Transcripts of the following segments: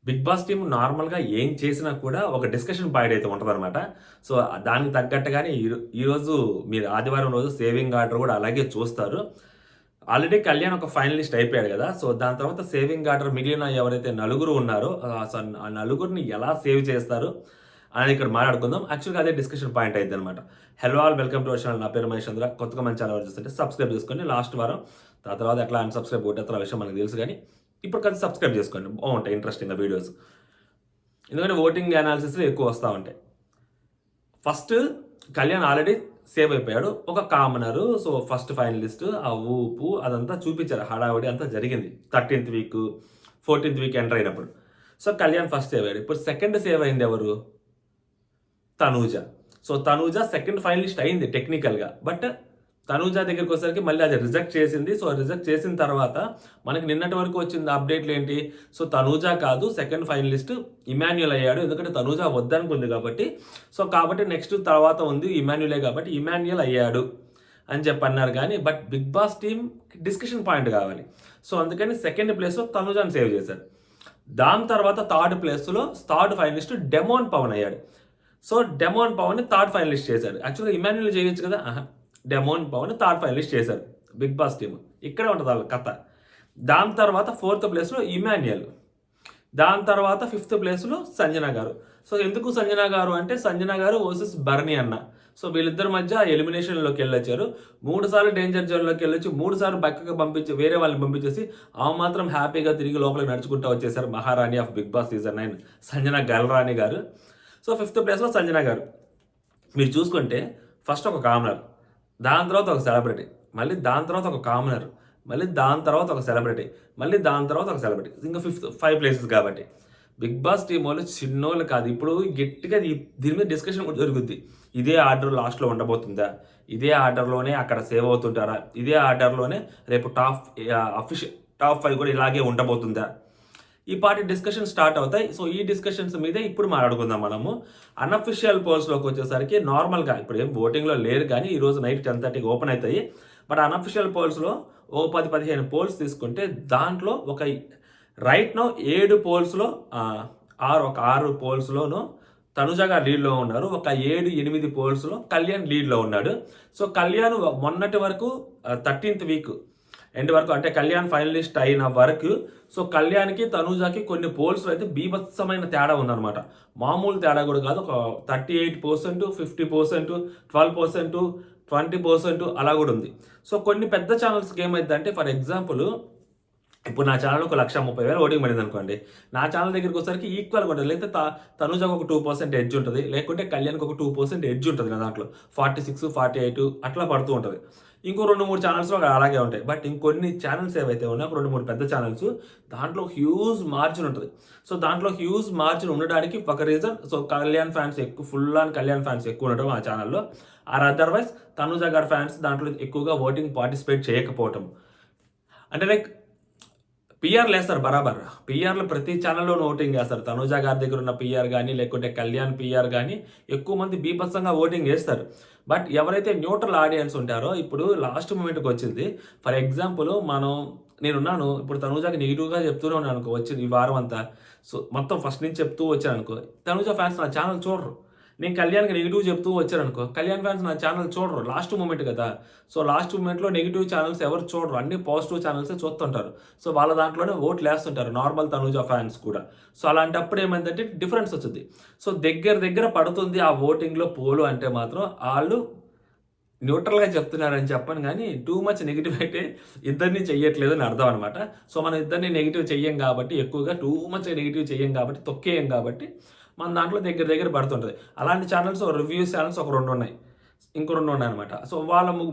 Big Boss team నార్మల్‌గా ఏం చేసినా కూడా ఒక డిస్కషన్ పాయింట్ అయితే ఉంటదనమాట. సో, దానికి తగ్గట్టుగానే ఈరోజు మీరు ఆదివారం రోజు సేవింగ్ ఆర్డర్ గూడా అలాగే చూస్తారు. ఆల్రెడీ కళ్యాణ్ ఒక ఫైనలిస్ట్ అయిపోయాడు గదా! సో, దాని తర్వాత సేవింగ్ ఆర్డర్ మిగిలిన ఎవరైతే నలుగురు ఉన్నారో ఆ నలుగురిని ఎలా సేవ్ చేస్తారు అనేది ఇక్కడ మాట్లాడుకుందాం. యాక్చువల్‌గా అదే డిస్కషన్ పాయింట్ అయిద్దనమాట. Hello all welcome to our channel. నా పేరు మహేష్ చంద్ర. కొత్తగా మన ఛానల్ చూస్తుంటే సబ్స్క్రైబ్ చేసుకోండి. లాస్ట్ వారం దాని తర్వాత ఎట్లా అన్‌సబ్స్క్రైబ్ కొట్టేత్తరో ఆ విషయం మనకు తెలుసు గానీ, ఇప్పుడు కొంచెం సబ్స్క్రైబ్ చేసుకోండి. బావుంటాయి ఇంట్రెస్టింగ్‌గా వీడియోస్. ఎందుకంటే ఓటింగ్ అనాలిసిస్‌లో ఎక్కువ వస్తా ఉంటాయి. ఫస్ట్ కళ్యాణ్ ఆల్రెడీ సేవ్ అయిపోయాడు. ఒక కామనరు. సో, ఫస్ట్ ఫైనలిస్ట్ ఆ ఊపు అదంతా చూపించారు. హడావిడి అంతా జరిగింది. 13థ్ వీక్, 14థ్ వీక్ ఎంటర్ అయినప్పుడు. సో, కళ్యాణ్ ఫస్ట్ సేవ్ అయ్యాడు. ఇప్పుడు సెకండ్ సేవ్ అయింది ఎవరు? Tanuja. So, Tanuja second finalist అయింది టెక్నికల్‌గా. బట్ తనూజ దగ్గరికొచ్చేసరికి మళ్ళీ అది రిజెక్ట్ చేసింది. సో, రిజెక్ట్ చేసిన తర్వాత మనకి నిన్నటి వరకు వచ్చిన అప్డేట్‌లేంటి? సో, తనూజ కాదు సెకండ్ ఫైనలిస్ట్ ఇమాన్యుయల్ అయ్యాడు. ఎందుకంటే తనూజ వద్దనుకుంది కాబట్టి. సో, కాబట్టి నెక్స్ట్ తర్వాత ఉంది ఇమాన్యుయలే కాబట్టి ఇమాన్యుయల్ అయ్యాడు అని చెప్పన్నారు గానీ, but Bigg Boss team discussion point కావాలి. సో, అందుకని సెకండ్ ప్లేస్‌లో తనూజని సేవ్ చేశారు. దాని తర్వాత థర్డ్ ప్లేస్‌లో థర్డ్ ఫైనలిస్ట్ డెమోన్ పవన్ అయ్యాడు. సో, డెమోన్ పవన్‌ని థర్డ్ ఫైనలిస్ట్ చేశారు. యాక్చువల్‌గా ఇమాన్యుయల్ చేయొచ్చు కదా! డెమోన్ పవన్ థర్డ్ ఫైనలిస్ట్ చేశారు బిగ్ బాస్ టీమ్. ఇక్కడే ఉంటది వాళ్ళ కథ. దాని తర్వాత ఫోర్త్ ప్లేస్‌లో ఇమాన్యుయల్. దాని తర్వాత ఫిఫ్త్ ప్లేస్‌లో సంజన గారు. సో, ఎందుకు సంజన గారు అంటే సంజన గారు వర్సెస్ బర్నీ అన్న. సో, వీళ్ళిద్దరి మధ్య ఎలిమినేషన్‌లోకి ఎళ్ళొచ్చారు. 3 సార్లు డేంజర్ జోన్‌లోకి ఎళ్ళొచ్చి 3 సార్లు పక్కకి పంపించి వేరే వాళ్ళని పంపించేసి ఆమె మాత్రం హ్యాపీగా తిరిగి లోపలికి నడుచుకుంటూ వచ్చేసారు. మహారాణి of Bigg Boss season 9 Sanjana Galrani గారు. సో, ఫిఫ్త్ ప్లేస్‌లో సంజన గారు. మీరు చూసుకుంటే ఫస్ట్ ఒక కామనర్, దాని తర్వాత ఒక సెలబ్రిటీ, మళ్ళీ దాని తర్వాత ఒక కామనర్, మళ్ళీ దాని తర్వాత ఒక సెలబ్రిటీ, మళ్ళీ దాని తర్వాత ఒక సెలబ్రిటీ. ఇంకా 5 ప్లేసెస్ కాబట్టి. బిగ్ బాస్ టీమ్ వాళ్ళు చిన్నోళ్ళు కాదు. ఇప్పుడు గట్టిగా దీని మీద డిస్కషన్ కూడా జరుగుద్ది. ఇదే ఆర్డర్ లాస్ట్‌లో ఉండబోతుందా? ఇదే ఆర్డర్‌లోనే అక్కడ సేవ్ అవుతుంటారా? ఇదే ఆర్డర్‌లోనే రేపు టాప్ 5 కూడా ఇలాగే ఉండబోతుందా? ఈ పార్టీ డిస్కషన్ స్టార్ట్ అవుతాయి. సో, ఈ డిస్కషన్స్ మీదే ఇప్పుడు మాట్లాడుకుందాం మనము. అన్‌అఫిషియల్ పోల్స్‌లోకి వచ్చేసరికి నార్మల్‌గా ఇప్పుడు ఏం ఓటింగ్‌లో లేరు కానీ ఈరోజు నైట్ 10:30కి ఓపెన్ అయితాయి. బట్ అన్‌అఫిషియల్ పోల్స్‌లో ఓ 10, 15 పోల్స్ తీసుకుంటే దాంట్లో ఒక రైట్ నౌ 7 పోల్స్‌లో 6 పోల్స్‌లోనూ తనుజ గారు లీడ్‌లో ఉన్నారు. ఒక 7, 8 పోల్స్‌లో కళ్యాణ్ లీడ్‌లో ఉన్నాడు. సో, కళ్యాణ్ మొన్నటి వరకు 13థ్ వీక్ ఎండ్ వరకు అంటే కళ్యాణ్ ఫైనలిస్ట్ అయిన వరకు సో కళ్యాణ్‌కి, తనూజకి కొన్ని పోల్స్‌లో అయితే బీభత్సమైన తేడా ఉందన్నమాట. మామూలు తేడా కూడా కాదు. ఒక 38%, 50%, 12%, 20% అలా కూడా ఉంది. సో కొన్ని పెద్ద ఛానల్స్‌కి ఏమైద్దంటే ఫర్ ఎగ్జాంపుల్ ఇప్పుడు నా ఛానెల్‌లో ఒక 1,30,000 ఓటింగ్ పడిందనుకోండి. నా ఛానెల్ దగ్గరికొచ్చేసరికి ఈక్వల్‌గా ఉంటది. లేకపోతే తనుజకి ఒక 2% ఎడ్జ్ ఉంటది. లేకుంటే కళ్యాణ్‌కి ఒక 2% ఎడ్జ్ ఉంటది నా దాంట్లో. 46, 48 అట్లా పడుతూ ఉంటది. ఇంకో 2, 3 ఛానెల్స్‌లో అలాగే ఉంటాయి. బట్ ఇంకొన్ని ఛానెల్స్ ఏవైతే ఉన్నాయో, ఒక 2, 3 పెద్ద ఛానెల్స్ దాంట్లో హ్యూజ్ మార్జిన్ ఉంటది. సో, దాంట్లో హ్యూజ్ మార్జిన్ ఉండడానికి ఒక reason so, Kalyan fans full on Kalyan fans ఎక్కువ ఉండడం ఆ ఛానెల్‌లో. అదర్‌వైజ్ తనుజ గారి ఫ్యాన్స్ దాంట్లో ఎక్కువగా ఓటింగ్ పార్టిసిపేట్ చేయకపోవటం. అంటే లైక్ పీఆర్‌లేస్తారు బరాబర్. పీఆర్‌లు ప్రతి ఛానెల్‌లోనూ ఓటింగ్ ఏస్తారు. తనూజ గారి దగ్గర ఉన్న పీఆర్ గాని, లేకుంటే కళ్యాణ్ పీఆర్ గాని ఎక్కువ మంది బీభత్సంగా ఓటింగ్ ఏస్తారు. బట్ ఎవరైతే న్యూట్రల్ ఆడియన్స్ ఉంటారో ఇప్పుడు లాస్ట్ మొమెంట్‌కొచ్చింది. ఫర్ ఎగ్జాంపుల్ నేనున్నాను. ఇప్పుడు తనూజకి నెగెటివ్‌గా చెప్తూనే ఉన్నాననుకో వచ్చింది ఈ వారం అంతా. సో, మొత్తం ఫస్ట్ నుంచి చెప్తూ వచ్చాననుకో, తనూజ ఫ్యాన్స్ నా ఛానెల్ చూడరు. నేను కళ్యాణ్‌కి నెగెటివ్ చెప్తూ వచ్చాననుకో, కళ్యాణ్ ఫ్యాన్స్ నా ఛానెల్ చూడరు. లాస్ట్ మొమెంట్ కదా! సో, లాస్ట్ మొమెంట్‌లో నెగెటివ్ ఛానెల్స్ ఎవరు చూడరు. అన్ని పాజిటివ్ ఛానెల్సే చూస్తుంటారు. సో, వాళ్ళ దాంట్లోనే ఓట్లేస్తుంటారు. నార్మల్ తనూజ ఫ్యాన్స్ కూడా. సో, అలాంటప్పుడు ఏమైందంటే డిఫరెన్స్ వచ్చిద్ది. సో, దగ్గర పడుతుంది ఆ ఓటింగ్‌లో పోలు అంటే మాత్రం ఆళ్ళు న్యూట్రల్‌గా చెప్తున్నారని చెప్పను గానీ, టూ మచ్ నెగెటివ్ అయితే ఇద్దరిని చెయ్యట్లేదని అర్థం అనమాట. సో, మనం ఇద్దరిని నెగెటివ్ చెయ్యం కాబట్టి ఎక్కువగా టూ మచ్ నెగెటివ్ చెయ్యం కాబట్టి, తొక్కేయం కాబట్టి మన దాంట్లో దగ్గర పడుతుంటది. అలాంటి ఛానెల్స్ రివ్యూస్ ఛానెల్స్ ఒక 2 ఉన్నాయి. ఇంకో 2 ఉన్నాయన్నమాట. సో,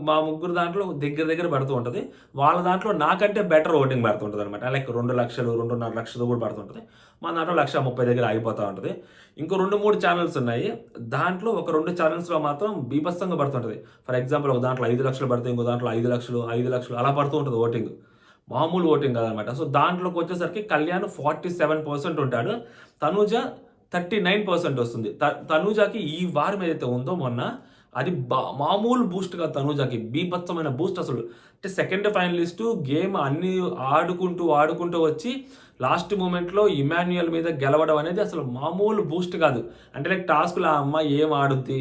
మా ముగ్గురు దాంట్లో దగ్గర పడుతూ ఉంటది. వాళ్ళ దాంట్లో నాకంటే బెటర్ ఓటింగ్ పడుతుంటదన్నమాట. లైక్ 2,00,000, 2,50,000 కూడా పడుతుంటది. మన దాంట్లో 1,30,000 దగ్గర ఆగిపోతా ఉంటది. ఇంకో 2, 3 ఛానెల్స్ ఉన్నాయి. దాంట్లో ఒక 2 ఛానెల్స్‌లో మాత్రం బీభత్సంగా పడుతుంటది. ఫర్ ఎగ్జాంపుల్ ఒక దాంట్లో 5,00,000 పడతాయి. ఇంకో దాంట్లో 5,00,000, 5,00,000 అలా పడుతూ ఉంటది ఓటింగ్. మామూలు ఓటింగ్ కాదనమాట. సో, దాంట్లోకొచ్చేసరికి కళ్యాణ్ 47% ఉంటాడు. తనూజ 39% వస్తుంది. తనూజకి ఈ వారం ఏదైతే ఉందో మొన్న అది మామూలు బూస్ట్ కాదు తనూజకి. బీభత్సమైన బూస్ట్ అసలు. అంటే సెకండ్ ఫైనలిస్టు గేమ్ అన్నీ ఆడుకుంటూ వచ్చి లాస్ట్ మూమెంట్లో ఇమాన్యుయల్ మీద గెలవడం అనేది అసలు మామూలు బూస్ట్ కాదు. అంటే లైక్ టాస్క్‌లో ఆ అమ్మాయి ఏం ఆడుద్ది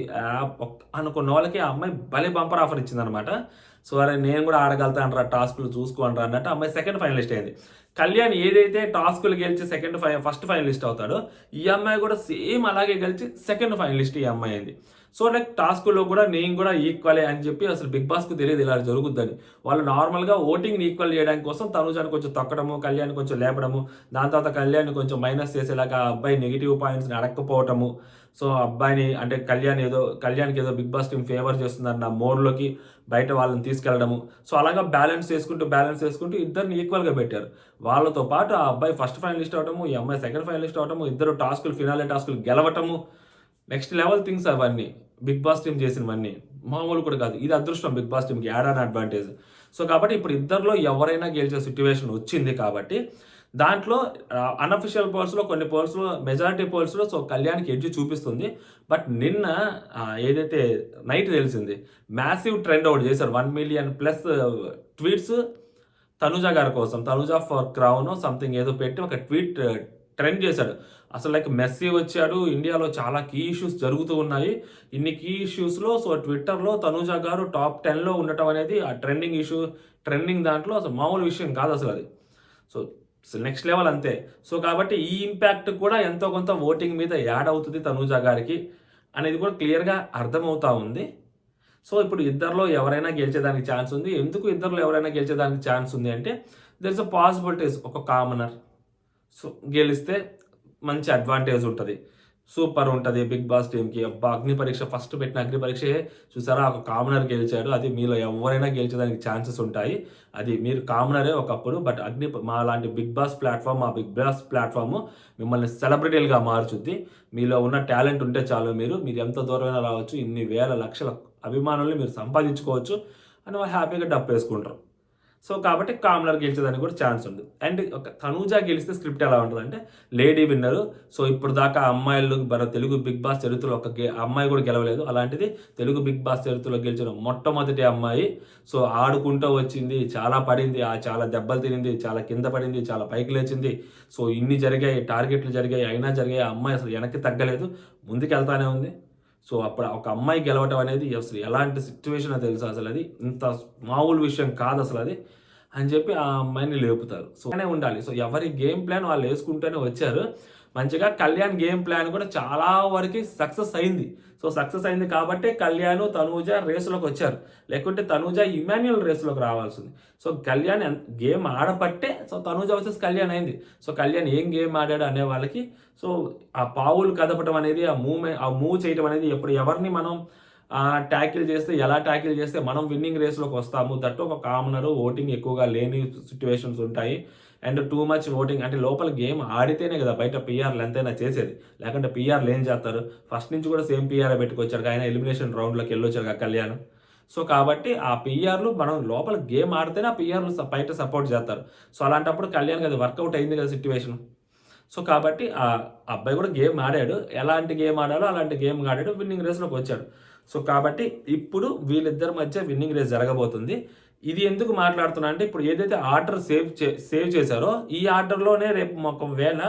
అనుకున్న వాళ్ళకి ఆ అమ్మాయి భలే బంపర్ ఆఫర్ ఇచ్చిందనమాట. సో, అరే నేను కూడా ఆడగలుగుతానురా టాస్క్‌లు చూసుకోండిరా అన్నట్టు ఆ అమ్మాయి సెకండ్ ఫైనలిస్ట్ అయింది. కళ్యాణ్ ఏదైతే టాస్క్‌లు గెలిచి ఫస్ట్ ఫైనలిస్ట్ అవుతాడో, ఈ అమ్మాయి కూడా సేమ్ అలాగే గెలిచి సెకండ్ ఫైనలిస్ట్ ఈ అమ్మాయి అయింది. సో, లైక్ టాస్క్‌లో కూడా నేను కూడా ఈక్వలే అని చెప్పి అసలు బిగ్ బాస్‌కు తెలీదు ఇలా జరుగుద్దని. వాళ్ళు నార్మల్‌గా ఓటింగ్‌ని ఈక్వల్ చేయడానికి కోసం తనుజాని కొంచెం తొక్కడము, కళ్యాణ్‌ని కొంచెం లేపడము, దాని తర్వాత కళ్యాణ్‌ని కొంచెం మైనస్ చేసేలాగా ఆ అబ్బాయి నెగెటివ్ పాయింట్స్‌ని అడక్కపోవటము. సో, అబ్బాయిని అంటే కళ్యాణ్‌కి ఏదో బిగ్ బాస్ టీమ్ ఫేవర్ చేస్తుందన్న మోడ్‌లోకి బయట వాళ్ళని తీసుకెళ్లడము. సో, అలాగా బ్యాలెన్స్ చేసుకుంటూ ఇద్దరిని ఈక్వల్‌గా పెట్టారు. వాళ్ళతో పాటు ఆ అబ్బాయి ఫస్ట్ ఫైనలిస్ట్ అవ్వటము, ఈ అమ్మాయి సెకండ్ ఫైనలిస్ట్ అవ్వటము, ఇద్దరు ఫినాలే టాస్కులు గెలవటము. నెక్స్ట్ లెవెల్ థింగ్స్ అవన్నీ. బిగ్ బాస్ టీమ్ చేసినవన్నీ. మామూలు కూడా కాదు. ఇది అదృష్టం బిగ్ బాస్ టీమ్‌కి యాడ్ ఆన్ అడ్వాంటేజ్. సో, కాబట్టి ఇప్పుడు ఇద్దరిలో ఎవరైనా గెలిచే సిట్యుయేషన్ వచ్చింది కాబట్టి, దాంట్లో అన్‌అఫిషియల్ కొన్ని పోల్స్‌లో మెజారిటీ పోల్స్‌లో సో, కళ్యాణ్‌కి ఎడ్జ్ చూపిస్తుంది. బట్ నిన్న ఏదైతే నైట్ తెలిసింది. మ్యాసివ్ ట్రెండ్ ఒకటి చేశారు. 1,000,000 ప్లస్ ట్వీట్స్ తనుజ గారి కోసం. తనుజ ఫర్ క్రౌనో సంథింగ్ ఏదో పెట్టి ఒక ట్వీట్ ట్రెండ్ చేశాడు. అసలు లైక్ మెస్సీ వచ్చాడు. ఇండియాలో చాలా కీ ఇష్యూస్ జరుగుతూ ఉన్నాయి. ఇన్ని కీ ఇష్యూస్‌లో సో, ట్విట్టర్‌లో తనూజ గారు టాప్ 10లో ఉండటం అనేది ఆ ట్రెండింగ్ దాంట్లో అసలు మామూలు విషయం కాదసలది. సో, నెక్స్ట్ లెవెల్ అంతే. సో, కాబట్టి ఈ ఇంపాక్ట్ కూడా ఎంతో కొంత ఓటింగ్ మీద యాడ్ అవుతది తనూజ గారికి అనేది కూడా క్లియర్‌గా అర్థమవుతా ఉంది. సో, ఇప్పుడు ఇద్దరిలో ఎవరైనా గెలిచేదానికి ఛాన్స్ ఉంది. ఎందుకు ఇద్దరిలో ఎవరైనా గెలిచేదానికి ఛాన్స్ ఉంది అంటే, దేర్ ఇస్ ఎ పాసిబిలిటీస్ ఒక కామనర్. సో, గెలిస్తే మంచి అడ్వాంటేజ్ ఉంటది. సూపర్ ఉంటది బిగ్ బాస్ టీమ్‌కి. అబ్బా! అగ్ని పరీక్ష ఫస్ట్ పెట్టిన అగ్ని పరీక్షే చూసారా ఒక కామనర్ గెలిచాడు. అది మీలో ఎవరైనా గెలిచేదానికి ఛాన్సెస్ ఉంటాయి. అది మీరు కామనరే ఒకప్పుడు. బట్ మాలాంటి బిగ్ బాస్ ప్లాట్‌ఫార్మ్ మా బిగ్ బాస్ ప్లాట్‌ఫార్మ్ మిమ్మల్ని సెలబ్రిటీలుగా మార్చుద్ది. మీలో ఉన్న టాలెంట్ ఉంటే చాలు మీరు ఎంత దూరమైనా రావచ్చు. ఇన్ని వేల లక్షల అభిమానుల్ని మీరు సంపాదించుకోవచ్చు అని వాళ్ళు హ్యాపీగా డప్పేసుకుంటారు. సో, కాబట్టి కామనర్ గెలిచేదానికి కూడా ఛాన్స్ ఉంది. అండ్ ఒక తనూజ గెలిస్తే స్క్రిప్ట్ ఎలా ఉంటదంటే, లేడీ విన్నరు. సో, ఇప్పటిదాకా అమ్మాయిలు తెలుగు బిగ్ బాస్ చరిత్రలో అమ్మాయి కూడా గెలవలేదు. అలాంటిది తెలుగు బిగ్ బాస్ చరిత్రలో గెలిచిన మొట్టమొదటి అమ్మాయి. సో, ఆడుకుంటూ వచ్చింది. చాలా పడింది. చాలా దెబ్బలు తినింది. చాలా కింద పడింది. చాలా పైకి లేచింది. సో, ఇన్ని జరిగాయి. టార్గెట్లు జరిగాయి. అయినా జరిగాయి. ఆ అమ్మాయి అసలు వెనక్కి తగ్గలేదు. ముందుకెళ్తానే ఉంది. సో, అప్పుడు ఒక అమ్మాయి గెలవటం అనేది అసలు ఎలాంటి సిట్యుయేషనో తెలుసా అసలది. ఇంత మామూలు విషయం కాదసలది అని చెప్పి ఆ అమ్మాయిని లేపుతారు. సో, అలానే ఉండాలి. సో, ఎవరి గేమ్ ప్లాన్ వాళ్ళు యేసుకుంటూనే వచ్చారు. మంచిగా కళ్యాణ్ గేమ్ ప్లాన్ కూడా చాలా వరకి సక్సెస్ అయింది. సో, సక్సెస్ అయింది కాబట్టే కళ్యాణ్, తనూజ రేస్‌లోకి వచ్చారు. లేకుంటే తనూజ ఇమాన్యుయల్ రేస్‌లోకి రావాల్సింది. సో, కళ్యాణ్ గేమ్ ఆడబట్టే సో, తనూజ వర్సెస్ కళ్యాణ్ అయింది. సో, కళ్యాణ్ ఏం గేమ్ ఆడాడు అనే వాళ్ళకి సో, ఆ పావులు కదపటం అనేది ఆ మూవ్ చేయటం అనేది ఎవరిని మనం ఎలా ట్యాకిల్ చేస్తే మనం విన్నింగ్ రేస్‌లోకి వస్తాము. దట్ ఒక కామనరు ఓటింగ్ ఎక్కువగా లేని సిట్యుయేషన్స్ ఉంటాయి. అండ్ టూ మచ్ ఓటింగ్ అంటే లోపల గేమ్ ఆడితేనే కదా బయట పీఆర్‌లు ఎంతైనా చేసేది. లేకుంటే పీఆర్‌లు ఏం చేస్తారు? ఫస్ట్ నుంచి కూడా సేమ్ పీఆర్‌ఏ పెట్టుకొచ్చారు. ఆయన ఎలిమినేషన్ రౌండ్‌లోకి వెళ్ళొచ్చారు కళ్యాణ్. సో, కాబట్టి ఆ పీఆర్‌లు మనం లోపల గేమ్ ఆడితేనే ఆ పీఆర్‌లు బయట సపోర్ట్ చేస్తారు. సో, అలాంటప్పుడు కళ్యాణ్‌కి అది వర్కౌట్ అయింది కదా సిట్యుయేషన్. సో, కాబట్టి ఆ అబ్బాయి కూడా గేమ్ ఆడాడు. ఎలాంటి గేమ్ ఆడాలో అలాంటి గేమ్ ఆడాడు. విన్నింగ్ రేస్‌లోకి వచ్చాడు. సో, కాబట్టి ఇప్పుడు వీళ్ళిద్దరి మధ్య విన్నింగ్ రేస్ జరగబోతుంది. ఇది ఎందుకు మాట్లాడుతున్నా అంటే ఇప్పుడు ఏదైతే ఆర్డర్ సేవ్ చేశారో ఈ ఆర్డర్‌లోనే రేపు ఒకవేళ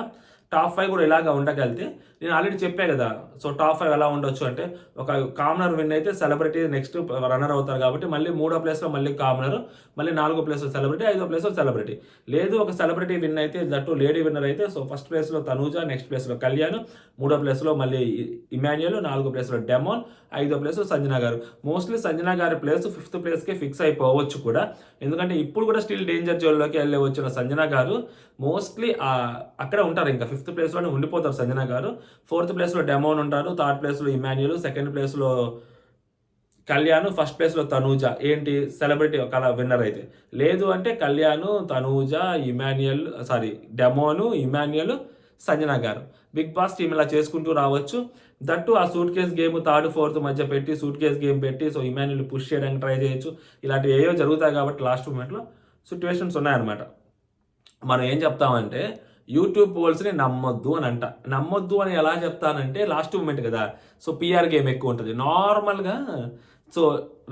టాప్ 5 కూడా ఇలాగా ఉండగలిగితే నేను ఆల్రెడీ చెప్పా కదా! సో, టాప్ 5 ఎలా ఉండొచ్చు అంటే ఒక కామనర్ విన్ అయితే సెలబ్రిటీ నెక్స్ట్ రన్నర్ అవుతారు కాబట్టి మళ్ళీ మూడో ప్లేస్‌లో మళ్ళీ కామనర్, మళ్ళీ నాలుగో ప్లేస్‌లో సెలబ్రిటీ, ఐదో ప్లేస్‌లో సెలబ్రిటీ. లేదు ఒక సెలబ్రిటీ విన్ అయితే దట్టు లేడీ విన్నర్ అయితే సో, ఫస్ట్ ప్లేస్‌లో తనూజ, నెక్స్ట్ ప్లేస్‌లో కళ్యాణ్, మూడో ప్లేస్‌లో మళ్ళీ ఇమాన్యుయల్, నాలుగో ప్లేస్‌లో డెమోన్, ఐదో ప్లేస్‌లో సంజన గారు. మోస్ట్‌లీ సంజన గారి ప్లేస్ ఫిఫ్త్ ప్లేస్‌కే ఫిక్స్ అయిపోవచ్చు కూడా. ఎందుకంటే ఇప్పుడు కూడా స్టిల్ డేంజర్ జోన్‌లోకి వెళ్ళి వచ్చిన సంజన గారు మోస్ట్‌లీ అక్కడే ఉంటారు ఇంకా ఫిఫ్త్ ప్లేస్‌లోనే ఉండిపోతారు సంజన గారు. ఫోర్త్ ప్లేస్‌లో డెమోన్ ఉంటారు. థర్డ్ ప్లేస్‌లో ఇమాన్యుయల్, సెకండ్ ప్లేస్‌లో కళ్యాణ్, ఫస్ట్ ప్లేస్‌లో తనూజ. ఏంటి సెలబ్రిటీ విన్నర్ అయితే. లేదు అంటే Kalyan, Tanuja, Demon, Emmanuel, Sanjana garu. Bigg Boss team ఇలా చేసుకుంటూ రావచ్చు. దట్టు ఆ సూట్‌కేస్ గేమ్ థర్డ్, ఫోర్త్ మధ్య పెట్టి సూట్‌కేస్ గేమ్ పెట్టి సో, ఇమాన్యుయల్‌ని పుష్ చేయడానికి ట్రై చేయొచ్చు. ఇలాంటివి ఏవో జరుగుతాయి కాబట్టి లాస్ట్ మూమెంట్‌లో సిట్యుయేషన్స్ ఉన్నాయన్నమాట. మనం ఏం చెప్తామంటే యూట్యూబ్ పోల్స్‌ని నమ్మొద్దు అని అంట. నమ్మొద్దు అని ఎలా చెప్తానంటే లాస్ట్ మూమెంట్ కదా! సో, పీఆర్ గేమ్ ఎక్కువ ఉంటది. నార్మల్‌గా సో,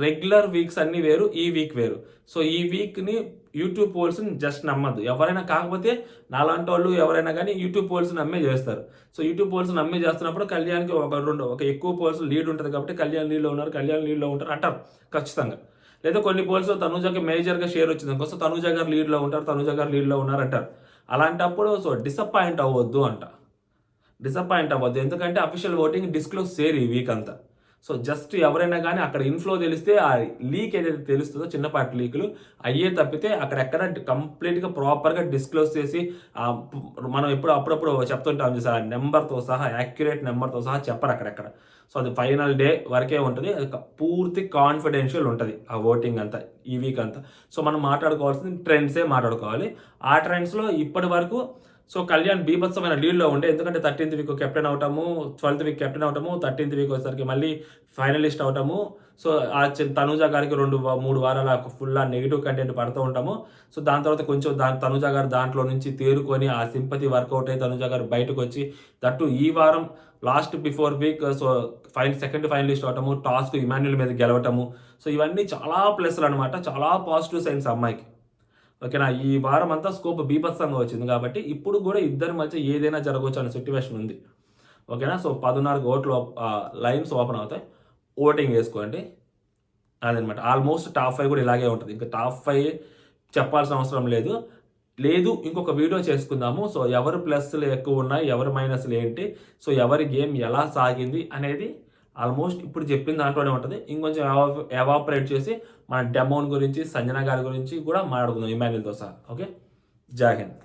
రెగ్యులర్ వీక్స్ అన్నీ వేరు. ఈ వీక్ వేరు. సో, ఈ వీక్‌ని యూట్యూబ్ పోల్స్‌ని జస్ట్ నమ్మద్దు. ఎవరైనా కాకపోతే నాలాంటోళ్ళు ఎవరైనా గానీ యూట్యూబ్ పోల్స్‌ని నమ్మే జేస్తారు. సో, యూట్యూబ్ పోల్స్‌ని నమ్మి చేస్తున్నప్పుడు కళ్యాణ్‌కి ఒక ఎక్కువ పోల్స్ లీడ్ ఉంటది కాబట్టి కళ్యాణ్ లీడ్‌లో ఉన్నారు, కళ్యాణ్ లీడ్‌లో ఉంటారు అంటారు ఖచ్చితంగా. లేదా కొన్ని పోల్స్‌లో తనూజకి మేజర్‌గా షేర్ వచ్చిందనుకో, సో, తనూజ గారు లీడ్‌లో ఉంటారు, తనూజ గారు లీడ్‌లో ఉన్నారంటారు. అలాంటప్పుడు సో, డిసప్పాయింట్ అవ్వద్దు అంట. డిసప్పాయింట్ అవ్వద్దు. ఎందుకంటే అఫీషియల్ ఓటింగ్ డిస్‌క్లోజ్ చేయరు ఈ వీక్ అంతా. సో, జస్ట్ ఎవరైనా గానీ అక్కడ ఇన్‌ఫ్లో తెలిస్తే ఆ లీక్ ఏదైతే తెలుస్తదో చిన్నపాటి లీకులు అయ్యే తప్పితే అక్కడెక్కడ కంప్లీట్‌గా ప్రాపర్‌గా డిస్‌క్లోజ్ చేసి మనం అప్పుడప్పుడు చెప్తుంటాం చూసారా నంబర్‌తో సహా యాక్యురేట్ నంబర్‌తో సహా చెప్పరు అక్కడెక్కడ. సో, అది ఫైనల్ డే వరకే ఉంటది. అది పూర్తి కాన్ఫిడెన్షియల్ ఉంటది. ఆ ఓటింగ్ అంతా ఈ వీక్ అంతా. సో, మనం మాట్లాడుకోవాల్సింది ట్రెండ్సే మాట్లాడుకోవాలి. ఆ ట్రెండ్స్‌లో ఇప్పటి వరకు సో, కళ్యాణ్ బీభత్సమైన లీడ్‌లో ఉండే. ఎందుకంటే 13థ్ వీక్ కెప్టెన్ అవటము, 12థ్ వీక్ కెప్టెన్ అవటము, 13థ్ వీక్ వచ్చేసరికి మళ్ళీ ఫైనలిస్ట్ అవటము. సో, తనూజ గారికి 3 వారాల ఫుల్ నెగెటివ్ కంటెంట్ పడుతూ ఉంటాము. సో, దాని తర్వాత కొంచెం తనూజ గారు దాంట్లో నుంచి తేరుకొని ఆ సింపతి వర్కౌట్ అయ్యి తనూజ గారు బయటకొచ్చి దట్టు ఈ వారం last before week so, second finalist అవటము, టాస్క్ ఇమాన్యుల్ మీద గెలవటము. సో, ఇవన్నీ చాలా ప్లస్‌లనమాట. చాలా పాజిటివ్ సైన్స్ అమ్మాయికి. ఓకేనా. ఈ వారం అంతా స్కోప్ బీభత్సంగా వచ్చింది కాబట్టి ఇప్పుడు గూడా ఇద్దరి మధ్య ఏదైనా జరగొచ్చు అనే సిట్యుయేషన్ ఉంది. ఓకేనా. సో, 10:30కి లైన్స్ ఓపెన్ అవుతాయి. ఓటింగ్ ఏసుకోండి. అదనమాట. ఆల్మోస్ట్ టాప్ 5 గూడా ఇలాగే ఉంటది. ఇంకా టాప్ 5 చెప్పాల్సిన అవసరం లేదు. ఇంకొక వీడియో చేసుకుందాము. సో, ఎవరి ప్లస్‌లు ఎక్కువున్నాయి, ఎవరి మైనస్‌లు ఏంటి, సో, ఎవరి గేమ్ ఎలా సాగింది అనేది ఆల్మోస్ట్ ఇప్పుడు చెప్పిన దాంట్లోనే ఉంటది. ఇంకొంచెం ఎవాపరేట్ చేసి మన డెమోన్ గురించి, సంజన గారి గురించి కూడా మాట్లాడుకుందాం ఇమాన్యుల్‌తో సహా. ఓకే. జై హింద్.